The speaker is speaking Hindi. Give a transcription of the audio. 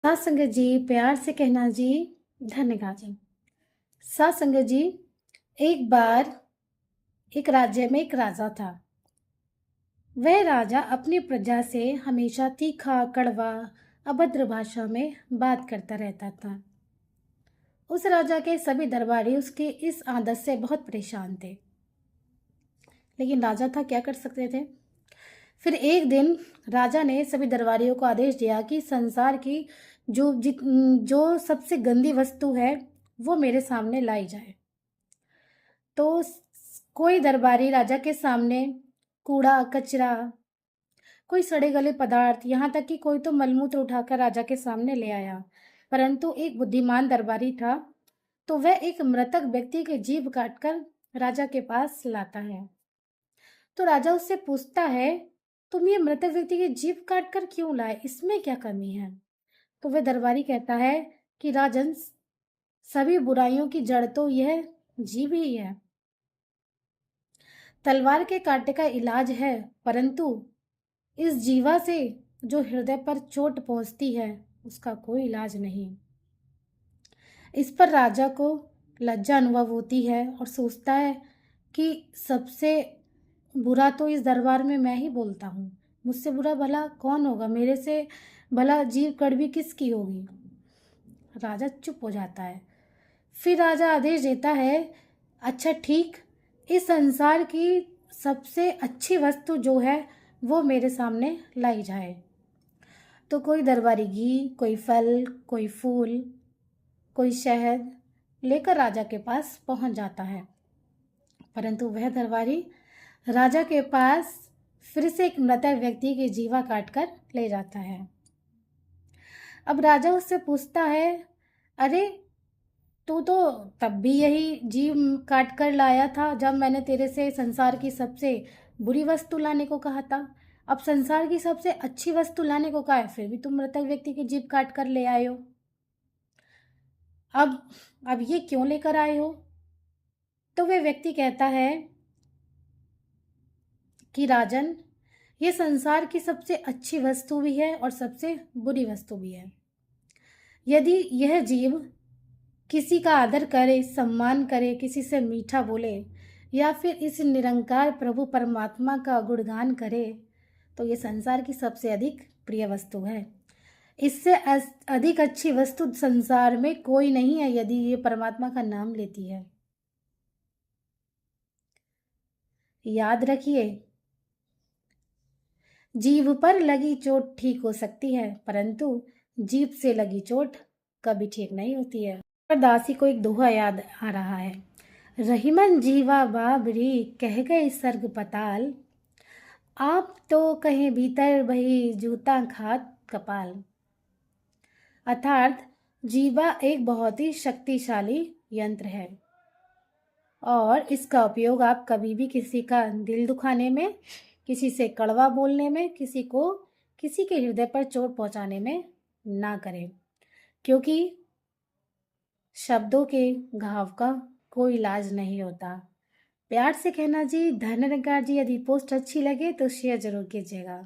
सात संगत जी, प्यार से कहना जी, धन्यवाद जी। सात संगत जी, एक बार एक राज्य में एक राजा था। वह राजा अपनी प्रजा से हमेशा तीखा, कड़वा, अभद्र भाषा में बात करता रहता था। उस राजा के सभी दरबारी उसकी इस आदत से बहुत परेशान थे। लेकिन राजा था, क्या कर सकते थे। फिर एक दिन राजा ने सभी दरबारियों को आदेश दिया कि संसार की जो सबसे गंदी वस्तु है वो मेरे सामने लाई जाए। तो कोई दरबारी राजा के सामने कूड़ा कचरा, कोई सड़े गले पदार्थ, यहाँ तक कि कोई तो मलमूत्र उठाकर राजा के सामने ले आया। परंतु एक बुद्धिमान दरबारी था, तो वह एक मृतक व्यक्ति की जीभ काटकर राजा के पास लाता है। तो राजा उससे पूछता है, तुम ये मृतक व्यक्ति की जीभ काट कर क्यों लाए, इसमें क्या कमी है। तो वह दरबारी कहता है कि राजन, सभी बुराइयों की जड़ तो यह जीभ ही है। तलवार के कांटे का इलाज है, परंतु इस जीवा से जो हृदय पर चोट पहुंचती है उसका कोई इलाज नहीं। इस पर राजा को लज्जा अनुभव होती है और सोचता है कि सबसे बुरा तो इस दरबार में मैं ही बोलता हूँ, मुझसे बुरा भला कौन होगा, मेरे से भला जीभ कड़वी किसकी होगी। राजा चुप हो जाता है। फिर राजा आदेश देता है, अच्छा ठीक, इस संसार की सबसे अच्छी वस्तु जो है वो मेरे सामने लाई जाए। तो कोई दरबारी घी, कोई फल, कोई फूल, कोई शहद लेकर राजा के पास पहुंच जाता है। परंतु वह दरबारी राजा के पास फिर से एक मृतक व्यक्ति की जीवा काटकर ले जाता है। अब राजा उससे पूछता है, अरे तू तो तब भी यही जीव काट कर लाया था जब मैंने तेरे से संसार की सबसे बुरी वस्तु लाने को कहा था। अब संसार की सबसे अच्छी वस्तु लाने को कहा है, फिर भी तुम मृतक व्यक्ति की जीभ काट कर ले आए हो। अब ये क्यों लेकर आए हो। तो वह व्यक्ति कहता है कि राजन, ये संसार की सबसे अच्छी वस्तु भी है और सबसे बुरी वस्तु भी है। यदि यह जीव किसी का आदर करे, सम्मान करे, किसी से मीठा बोले या फिर इस निरंकार प्रभु परमात्मा का गुणगान करे, तो ये संसार की सबसे अधिक प्रिय वस्तु है। इससे अधिक अच्छी वस्तु संसार में कोई नहीं है यदि ये परमात्मा का नाम लेती है। याद रखिए, जीभ पर लगी चोट ठीक हो सकती है, परंतु जीभ से लगी चोट कभी ठीक नहीं होती है। और दासी को एक दोहा याद आ रहा है, रहीमन जीवा बाबरी कह गए सर्ग पताल, आप तो कहीं भीतर बही जूता खात कपाल। अर्थात जीवा एक बहुत ही शक्तिशाली यंत्र है और इसका उपयोग आप कभी भी किसी का दिल दुखाने में, किसी से कड़वा बोलने में, किसी के हृदय पर चोट पहुंचाने में ना करें, क्योंकि शब्दों के घाव का कोई इलाज नहीं होता। प्यार से कहना जी, धन्यवाद जी। यदि पोस्ट अच्छी लगे तो शेयर जरूर कीजिएगा।